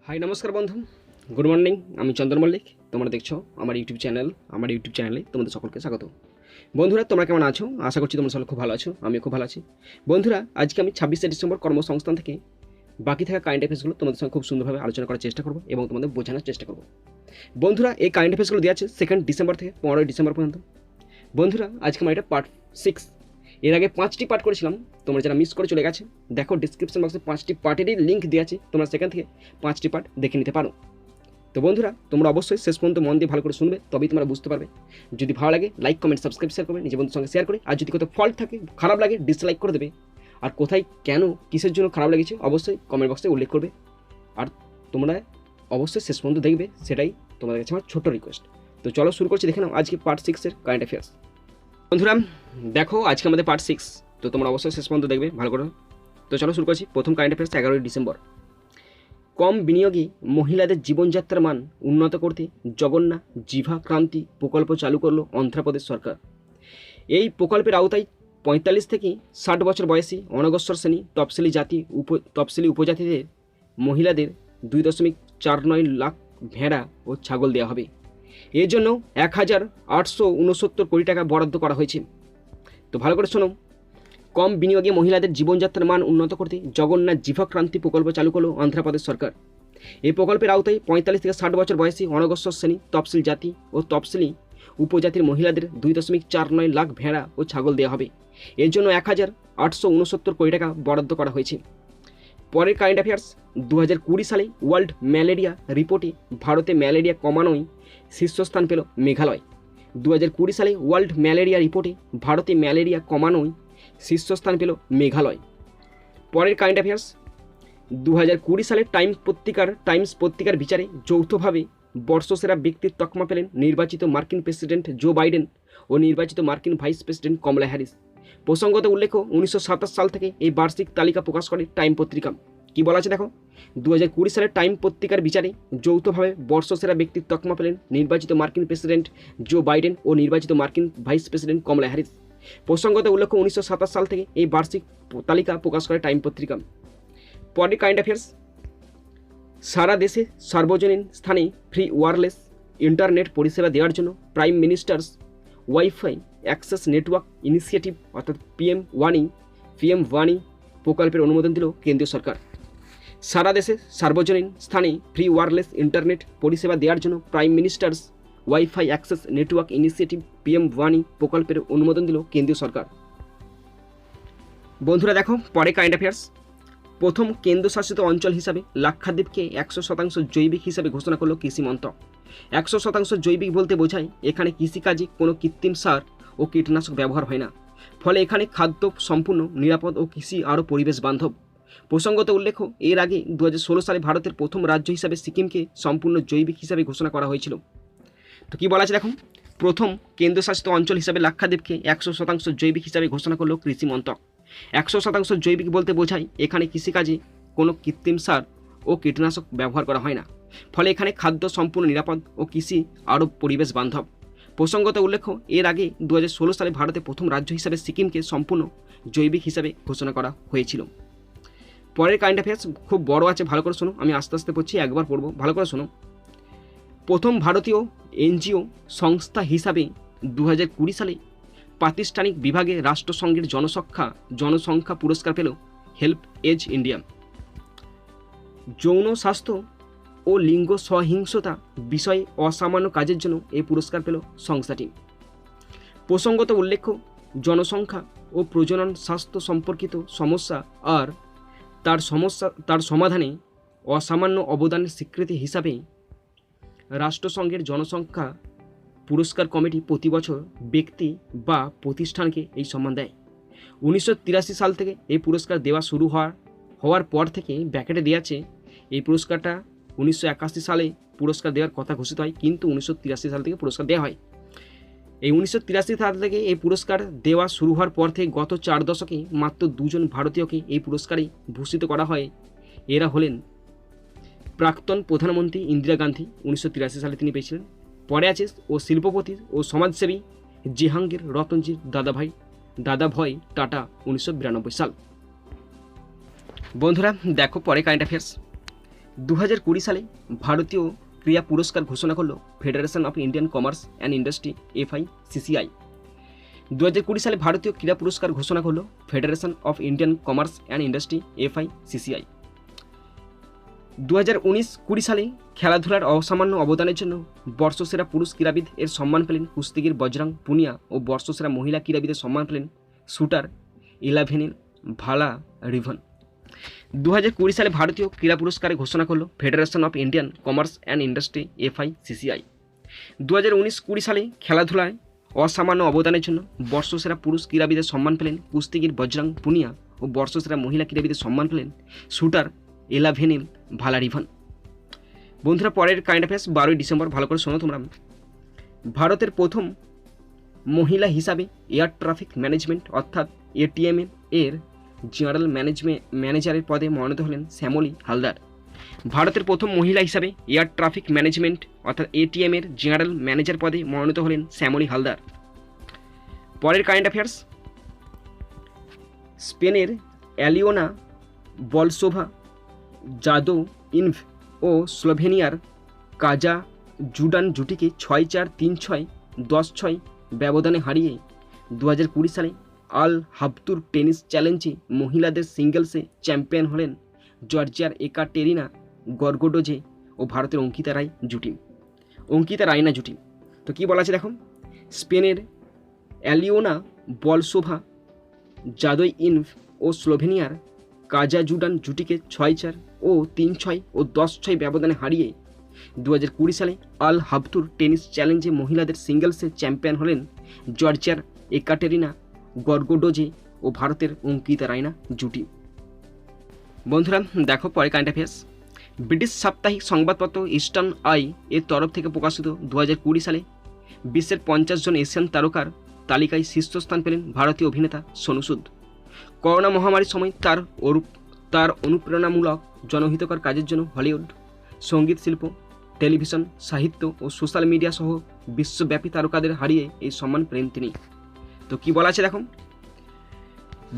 High নমস্কার বন্ধু, good morning. আমি চন্দন মল্লিক। তোমরা দেখছো আমার ইউটিউব চ্যানেলে তোমাদের সকলকে স্বাগত। বন্ধুরা, তোমরা কেমন আছো? আশা করছি তোমরা সকলে খুব ভালো আছো। আমিও খুব ভালো আছি। বন্ধুরা, আজকে আমি 26শে ডিসেম্বর কর্মসংস্থান থেকে বাকি থাকা কারেন্ট অ্যাফেয়ার্সগুলো তোমাদের সঙ্গে খুব সুন্দরভাবে আলোচনা করার চেষ্টা করবো এবং তোমাদের বোঝানোর চেষ্টা করবো। বন্ধুরা, এই কারেন্ট অ্যাফেয়ার্সগুলো দেওয়া আছে 2 ডিসেম্বর থেকে 15 ডিসেম্বর পর্যন্ত। বন্ধুরা, আজকে আমার এটা পার্ট 6। এর আগে 5টি পার্ট করেছিলাম, তোমরা যারা মিস করে চলে গেছে দেখো ডিসক্রিপশন বক্সে 5টি পার্টেরই লিঙ্ক দেওয়া আছে, তোমরা সেখান থেকে 5টি পার্ট দেখে নিতে পারো। তো বন্ধুরা, তোমরা অবশ্যই শেষ পর্যন্ত মন দিয়ে ভালো করে শুনবে, তবেই তোমরা বুঝতে পারবে। যদি ভালো লাগে লাইক কমেন্ট সাবস্ক্রাইব শেয়ার করবে, নিজের বন্ধুর সঙ্গে শেয়ার করে। আর যদি কোথাও ফল্ট থাকে, খারাপ লাগে, ডিসলাইক করে দেবে। আর কোথায় কেন কিসের জন্য খারাপ লেগেছে অবশ্যই কমেন্ট বক্সে উল্লেখ করবে। আর তোমরা অবশ্যই শেষ পর্যন্ত দেখবে, সেটাই তোমাদের কাছে আমার ছোট্ট রিকোয়েস্ট। তো চলো শুরু করছি, দেখে নাও আজকে পার্ট 6-এর কারেন্ট অ্যাফেয়ার্স। বন্ধুরা দেখো, আজকে আমাদের পার্ট 6, তো তোমরা অবশ্যই শেষ পর্যন্ত দেখবে ভালো করে। তো চলো শুরু করছি। প্রথম কারেন্ট অ্যাফেয়ার্স 11 ডিসেম্বর। কম বিনিয়োগে মহিলাদের জীবনযাত্রার মান উন্নত করতে জগন্নাথ জিভা ক্রান্তি প্রকল্প চালু করল অন্ধ্রপ্রদেশ সরকার। এই প্রকল্পের আওতায় 45 থেকে 60 বছর বয়সী অনগ্রসর শ্রেণী তফসিলি উপজাতিদের মহিলাদের 2.49 লাখ ভেড়া ও ছাগল দেওয়া হবে। এর জন্য 1869 কোটি টাকা বরাদ্দ করা হয়েছে। তো ভালো করে শোনো, কম বিনিয়োগে মহিলাদের জীবনযাত্রার মান উন্নত করতে জগন্নাথ জিভা ক্রান্তি প্রকল্প চালু করল অন্ধ্রপ্রদেশ সরকার। এই প্রকল্পের আওতায় 45 থেকে 60 বছর বয়সী অনগ্রসর শ্রেণী তফসিল জাতি ও তফসিলি উপজাতির মহিলাদের 2.49 লাখ ভেড়া ও ছাগল দেওয়া হবে। এর জন্য 1869 কোটি টাকা বরাদ্দ করা হয়েছে। পরের কারেন্ট অ্যাফেয়ার্স, 2020 সালে ওয়ার্ল্ড ম্যালেরিয়া রিপোর্টে ভারতে ম্যালেরিয়া কমানোয় শীর্ষস্থান পেল মেঘালয়। 2020 সালে ওয়ার্ল্ড ম্যালেরিয়া রিপোর্টে ভারতে ম্যালেরিয়া কমানোয় শীর্ষস্থান পেল মেঘালয়। পরের কারেন্ট অ্যাফেয়ার্স, 2020 সালে টাইমস পত্রিকার বিচারে যৌথভাবে বর্ষসেরা ব্যক্তির তকমা পেলেন নির্বাচিত মার্কিন প্রেসিডেন্ট জো বাইডেন ও নির্বাচিত মার্কিন ভাইস প্রেসিডেন্ট কমলা হ্যারিস। প্রসঙ্গত উল্লেখ্য, 1927 সাল থেকে এই বার্ষিক তালিকা প্রকাশ করে টাইম পত্রিকা। কি বলা আছে দেখো, 2020 সালে টাইম পত্রিকার বিচারে যৌথভাবে বর্ষসেরা ব্যক্তির তকমা পেলেন নির্বাচিত মার্কিন প্রেসিডেন্ট জো বাইডেন ও নির্বাচিত মার্কিন ভাইস প্রেসিডেন্ট কমলা হ্যারিস। প্রসঙ্গত উল্লেখ্য, 1927 সাল থেকে এই বার্ষিক তালিকা প্রকাশ করে টাইম পত্রিকা। পরের কারেন্ট অ্যাফেয়ার্স, সারা দেশে সার্বজনীন স্থানে ফ্রি ওয়্যারলেস ইন্টারনেট পরিষেবা দেওয়ার জন্য prime minister's wifi access network initiative অর্থাৎ পিএম ওয়ানি প্রকল্পের অনুমোদন দিল কেন্দ্রীয় সরকার। সারা দেশে সার্বজনীন স্থানে ফ্রি ওয়্যারলেস ইন্টারনেট পরিষেবা দেওয়ার জন্য prime minister's wifi access network initiative PM ওয়ানি প্রকল্পের অনুমোদন দিল কেন্দ্রীয় সরকার। বন্ধুরা দেখো, পরে কারেন্ট অ্যাফেয়ার্স, প্রথম কেন্দ্রশাসিত অঞ্চল হিসাবে লাক্ষাদ্বীপকে 100% জৈবিক হিসাবে ঘোষণা করল কৃষি মন্ত্রক। 100% জৈবিক বলতে বোঝায় এখানে কৃষিকাজে কোনো কৃত্রিম সার ও কীটনাশক ব্যবহার হয় না, ফলে এখানে খাদ্য সম্পূর্ণ নিরাপদ ও কৃষি আরও পরিবেশ বান্ধব। প্রসঙ্গত উল্লেখ্য, এর আগে 2016 সালে ভারতের প্রথম রাজ্য হিসাবে সিকিমকে সম্পূর্ণ জৈবিক হিসাবে ঘোষণা করা হয়েছিল। তো কী বলা আছে দেখুন, প্রথম কেন্দ্রশাসিত অঞ্চল হিসাবে লাক্ষাদ্বীপকে 100% জৈবিক হিসাবে ঘোষণা করল কৃষি মন্ত্রক। 100% জৈবিক বলতে বোঝায় এখানে কৃষিকাজে কোনো কৃত্রিম সার ও কীটনাশক ব্যবহার করা হয় না, ফলে এখানে খাদ্য সম্পূর্ণ নিরাপদ ও কৃষি আরও পরিবেশ বান্ধব। প্রসঙ্গত উল্লেখ্য, এর আগে 2016 সালে ভারতে প্রথম রাজ্য হিসাবে সিকিমকে সম্পূর্ণ জৈবিক হিসাবে ঘোষণা করা হয়েছিল। পরের কারেন্ট অ্যাফেয়ার্স খুব বড় আছে, ভালো করে শোনো, আমি আস্তে আস্তে পড়ছি, একবার পড়বো, ভালো করে শোনো। প্রথম ভারতীয় এনজিও সংস্থা হিসাবে 2020 সালে প্রাতিষ্ঠানিক বিভাগে রাষ্ট্রসংঘের জনসংখ্যা পুরস্কার পেল হেল্প এজ ইন্ডিয়া। যৌন স্বাস্থ্য ও লিঙ্গ সহিংসতা বিষয়ে অসামান্য কাজের জন্য এই পুরস্কার পেল সংস্থাটি। প্রসঙ্গত উল্লেখ্য, জনসংখ্যা ও প্রজনন স্বাস্থ্য সম্পর্কিত সমস্যা আর তার সমাধানে অসামান্য অবদানের স্বীকৃতি হিসাবে রাষ্ট্রসংঘের জনসংখ্যা পুরস্কার কমিটি প্রতি বছর ব্যক্তি বা প্রতিষ্ঠানকে এই সম্মান দেয়। 1983 সাল থেকে এই পুরস্কার দেওয়া শুরু হওয়ার পর থেকে ব্র্যাকেটে দেওয়া আছে এই পুরস্কারটা 1981 সালে পুরস্কার দেওয়ার কথা ঘোষিত হয়, কিন্তু 1983 সাল থেকে পুরস্কার দেওয়া হয়। এই 1983 সাল থেকে এই পুরস্কার দেওয়া শুরু হওয়ার পর থেকে গত 4 দশকে মাত্র 2 জন ভারতীয়কে এই পুরস্কারে ভূষিত করা হয়। এরা হলেন প্রাক্তন প্রধানমন্ত্রী ইন্দিরা গান্ধী, 1983 সালে তিনি পেয়েছিলেন। পরে আছে ও শিল্পপতি ও সমাজসেবী জাহাঙ্গীর রতনজির দাদাভাই টাটা, 1992 সাল। বন্ধুরা দেখো পরে কারেন্ট অ্যাফেয়ার্স, 2020 সালে ভারতীয় ক্রীড়া পুরস্কার ঘোষণা করলো federation of Indian commerce and industry FICCI। 2020 সালে ভারতীয় ক্রীড়া পুরস্কার ঘোষণা করলো federation of Indian commerce and industry FICCI। 2019-20 সালে খেলাধুলার অসামান্য অবদানের জন্য বর্ষসেরা পুরুষ ক্রীড়াবিদ এর সম্মান পেলেন কুস্তিগির বজরং পুনিয়া ও বর্ষসেরা মহিলা ক্রীড়াবিদের সম্মান পেলেন শুটার ইলাভেনিল ভালা রিভন। 2020 সালে ভারতীয় ক্রীড়া পুরস্কারে ঘোষণা করলো federation of Indian commerce and industry FICCI। 2019-20 সালে খেলাধুলায় অসামান্য অবদানের জন্য বর্ষসেরা পুরুষ ক্রীড়াবিদের সম্মান পেলেন কুস্তিগির বজরং পুনিয়া ও বর্ষসেরা মহিলা ক্রীড়াবিদের সম্মান পেলেন শুটার এলাভেনিল ভালারিভান। বন্ধুরা, পরের কারেন্ট অ্যাফেয়ার্স 12 ডিসেম্বর, ভালো করে শোনো তোমরা। ভারতের প্রথম মহিলা হিসাবে এয়ার ট্রাফিক ম্যানেজমেন্ট অর্থাৎ ATM এর জেনারেল ম্যানেজারের পদে মনোনীত হলেন শ্যামলী হালদার। ভারতের প্রথম মহিলা হিসাবে এয়ার ট্রাফিক ম্যানেজমেন্ট অর্থাৎ ATM এর জেনারেল ম্যানেজার পদে মনোনীত হলেন শ্যামলী হালদার। পরের কারেন্ট অ্যাফেয়ার্স, স্পেনের অ্যালিওনা বলসোভা জাদো ইনভ ও স্লোভেনিয়ার কাজা জুডান জুটিকে 6-4, 3-6, 10-6 ব্যবধানে হারিয়ে 2020 সালে আল হাবতুর টেনিস চ্যালেঞ্জে মহিলাদের সিঙ্গেলসে চ্যাম্পিয়ন হলেন জর্জিয়ার একাটেরিনা গর্গোডোজে ও ভারতের অঙ্কিতা রায়না জুটি। তো কী বলা আছে দেখো, স্পেনের অ্যালিওনা বলসোভা জাদোই ইনভ ও স্লোভেনিয়ার কাজা জুডান জুটিকে 6-4 ও 3-6 ও 10-6 ব্যবধানে হারিয়ে 2020 সালে আল হাবতুর টেনিস চ্যালেঞ্জে মহিলাদের সিঙ্গেলসে চ্যাম্পিয়ন হলেন জর্জিয়ার একাটেরিনা গর্গোডোজে ও ভারতের অঙ্কিতা রায়না জুটি। বন্ধুরা দেখো পরে কারেন্ট অ্যাফেয়ার্স, ব্রিটিশ সাপ্তাহিক সংবাদপত্র ইস্টার্ন আই এর তরফ থেকে প্রকাশিত 2020 সালে বিশ্বের 50 জন এশিয়ান তারকার তালিকায় শীর্ষস্থান পেলেন ভারতীয় অভিনেতা সোনু সুদ। করোনা মহামারীর সময় তার অনুপ্রেরণামূলক জনহিতকর কাজের জন্য হলিউড, সঙ্গীত শিল্প, টেলিভিশন, সাহিত্য ও সোশ্যাল মিডিয়া সহ বিশ্বব্যাপী তারকাদের হারিয়ে এই সম্মান পেলেন তিনি। তো কী বলা আছে দেখো,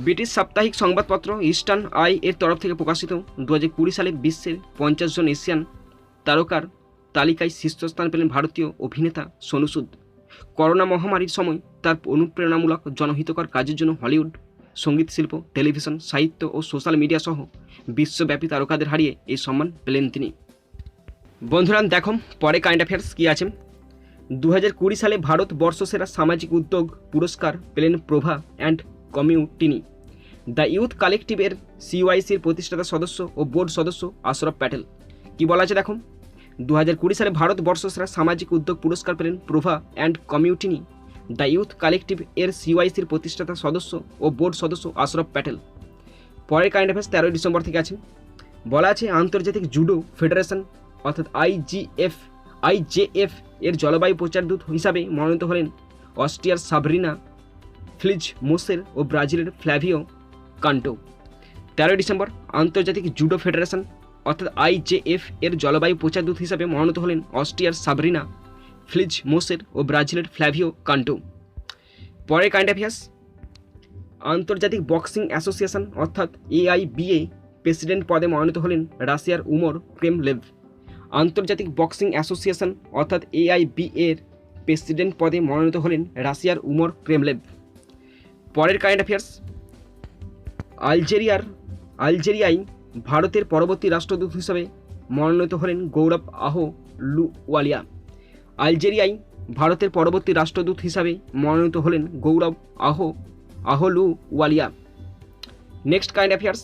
ব্রিটিশ সাপ্তাহিক সংবাদপত্র ইস্টার্ন আই এর তরফ থেকে প্রকাশিত 2020 সালে বিশ্বের 50 জন এশিয়ান তারকার তালিকায় শীর্ষস্থান পেলেন ভারতীয় অভিনেতা সোনু সুদ। করোনা মহামারীর সময় তার অনুপ্রেরণামূলক জনহিতকর কাজের জন্য হলিউড, সঙ্গীত শিল্প, টেলিভিশন, সাহিত্য ও সোশ্যাল মিডিয়া সহ বিশ্বব্যাপী তারকাদের হারিয়ে এই সম্মান পেলেন তিনি। বন্ধুরা দেখো পরে কারেন্ট অ্যাফেয়ার্স কী আছে। 2020 সালে ভারত বর্ষসেরা সামাজিক উদ্যোগ পুরস্কার পেলেন Prabha and community. The youth কালেকটিভের CYCর প্রতিষ্ঠাতা সদস্য ও বোর্ড সদস্য আশরফ প্যাটেল। কি বলা আছে দেখো, 2020 সালে ভারত বর্ষসেরা সামাজিক উদ্যোগ পুরস্কার পেলেন Prabha and community. The youth collective এর CYCর প্রতিষ্ঠাতা সদস্য ও বোর্ড সদস্য আশরফ প্যাটেল। পরের কারেন্ট অ্যাফেয়ার্স 13 ডিসেম্বর থেকে আছে। বলা আছে আন্তর্জাতিক জুডো ফেডারেশন অর্থাৎ IJF এর জলবায়ু প্রচারদূত হিসাবে মনোনীত হলেন অস্ট্রিয়ার সাবরিনা ফ্লিজ মোসের ও ব্রাজিলের ফ্ল্যাভিও কান্টো। 13 ডিসেম্বর আন্তর্জাতিক জুডো ফেডারেশন অর্থাৎ IJF এর জলবায়ু প্রচারদূত হিসাবে মনোনীত হলেন অস্ট্রিয়ার সাবরিনা ফ্লিজ মোসের ও ব্রাজিলের ফ্ল্যাভিও কান্টো। পরের কারেন্ট অ্যাফেয়ার্স, আন্তর্জাতিক বক্সিং অ্যাসোসিয়েশন অর্থাৎ AIBA প্রেসিডেন্ট পদে মনোনীত হলেন রাশিয়ার উমর ক্রেমলেভ। আন্তর্জাতিক বক্সিং অ্যাসোসিয়েশন অর্থাৎ AIBA এর প্রেসিডেন্ট পদে মনোনীত হলেন রাশিয়ার উমর ক্রেমলেভ। পরের কারেন্ট অ্যাফেয়ার্স, আলজেরিয়ায় ভারতের পরবর্তী রাষ্ট্রদূত হিসাবে মনোনীত হলেন গৌরব আহলুওয়ালিয়া। আলজেরিয়ায় ভারতের পরবর্তী রাষ্ট্রদূত হিসাবে মনোনীত হলেন Gaurav Ahluwalia. Next current affairs,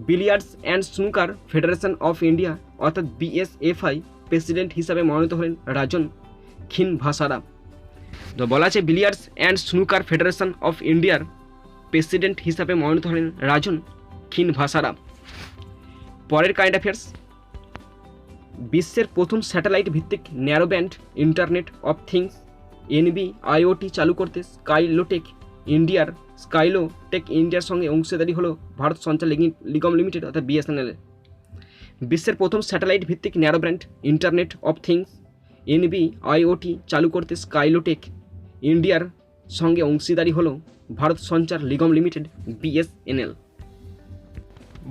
billiards and snooker federation of India অর্থাৎ BSFI প্রেসিডেন্ট হিসাবে মনোনীত হলেন রাজন খিনভাসারা। তো বলা আছে billiards and snooker federation of ইন্ডিয়ার প্রেসিডেন্ট হিসাবে মনোনীত হলেন রাজন খিনভাসারা। পরের কারেন্ট অ্যাফেয়ার্স, বিশ্বের প্রথম স্যাটেলাইট ভিত্তিক ন্যারোব্যান্ড ইন্টারনেট অফ থিংস NB-IoT চালু করতে স্কাইলোটেক ইন্ডিয়ার সঙ্গে অংশীদারি হলো ভারত সঞ্চার নিগম লিমিটেড অর্থাৎ BSNL। বিশ্বের প্রথম স্যাটেলাইট ভিত্তিক ন্যারোব্যান্ড ইন্টারনেট অফ থিংস NB-IoT চালু করতে স্কাইলোটেক ইন্ডিয়ার সঙ্গে অংশীদারি হলো ভারত সঞ্চার নিগম লিমিটেড BSNL।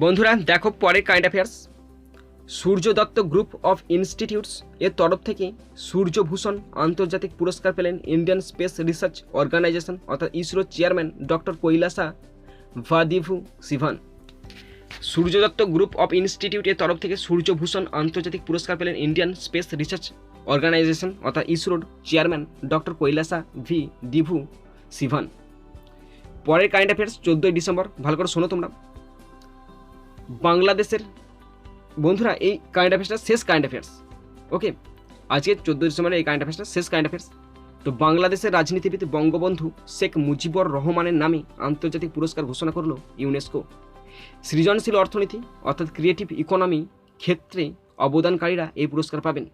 বন্ধুরা দেখো পরের current affairs, Surya Datta group of institutes এর তরফ থেকে সূর্যভূষণ আন্তর্জাতিক পুরস্কার পেলেন ইন্ডিয়ান স্পেস রিসার্চ অর্গানাইজেশন অর্থাৎ ইসরোর chairman doctor Kailasa Vadivu Sivan. Surya Datta group of institute এর তরফ থেকে সূর্যভূষণ আন্তর্জাতিক পুরস্কার পেলেন ইন্ডিয়ান স্পেস রিসার্চ অর্গানাইজেশন অর্থাৎ ইসরোর chairman doctor Kailasa V দিভু Sivan. পরের কারেন্ট অ্যাফেয়ার্স 14 ডিসেম্বর, ভালো করে শোনো তোমরা। বাংলাদেশের বন্ধুরা এই কারেন্ট অ্যাফেয়ার্সটা শেষ কারেন্ট অ্যাফেয়ার্স, ওকে, আজকে 14 ডিসেম্বরের এই কারেন্ট অ্যাফেয়ার্সটা শেষ কারেন্ট অ্যাফেয়ার্স। তো বাংলাদেশের রাজনীতিবিদ বঙ্গবন্ধু শেখ মুজিবুর রহমানের নামে আন্তর্জাতিক পুরস্কার ঘোষণা করল ইউনেস্কো। সৃজনশীল অর্থনীতি অর্থাৎ ক্রিয়েটিভ ইকোনমি ক্ষেত্রে অবদানকারীরা এই পুরস্কার পাবেন।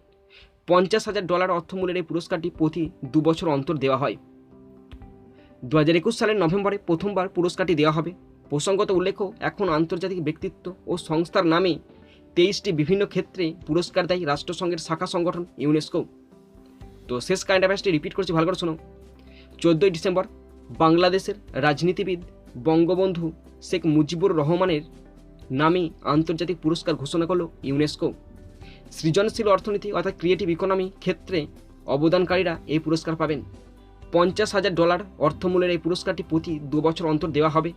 $50,000 অর্থমূল্যের এই পুরস্কারটি প্রতি 2 বছর অন্তর দেওয়া হয়। 2021 সালের নভেম্বরে প্রথমবার পুরস্কারটি দেওয়া হবে। প্রসঙ্গত উল্লেখ্য, এখন আন্তর্জাতিক ব্যক্তিত্ব ও সংস্থার নামে 23টি বিভিন্ন ক্ষেত্রে পুরস্কার দেয় রাষ্ট্রসংঘের শাখা সংগঠন ইউনেস্কো। তো শেষ কারেন্ট অ্যাফেয়ার্সটি রিপিট করছি, ভালো করে শোনো। 14 ডিসেম্বর বাংলাদেশের রাজনীতিবিদ বঙ্গবন্ধু শেখ মুজিবুর রহমানের নামে আন্তর্জাতিক পুরস্কার ঘোষণা করল ইউনেস্কো। সৃজনশীল অর্থনীতি অর্থাৎ ক্রিয়েটিভ ইকোনমি ক্ষেত্রে অবদানকারীরা এই পুরস্কার পাবেন। $50,000 অর্থমূল্যের এই পুরস্কারটি প্রতি 2 বছর অন্তর দেওয়া হবে।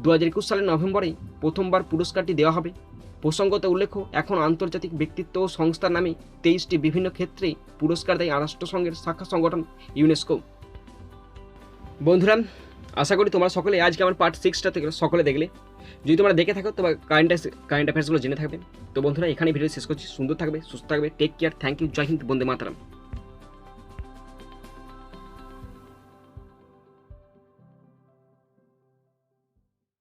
2021 সালের নভেম্বরে প্রথমবার পুরস্কারটি দেওয়া হবে। প্রসঙ্গত উল্লেখ্য, এখন আন্তর্জাতিক ব্যক্তিত্ব ও সংস্থার নামে 23টি বিভিন্ন ক্ষেত্রে পুরস্কার দেয় রাষ্ট্রসংঘের শাখা সংগঠন ইউনেস্কো। বন্ধুরা, আশা করি তোমরা সকলে আজকে আমার পার্ট 6টা থেকে সকলে দেখলে। যদি তোমরা দেখে থাকো তোমার কারেন্ট অ্যাফেয়ার্সগুলো জেনে থাকবে। তো বন্ধুরা, এখানে ভিডিও শেষ করছি। সুন্দর থাকবে, সুস্থ থাকবে, টেক কেয়ার, থ্যাংক ইউ, জয় হিন্দ, বন্দে মাতরম।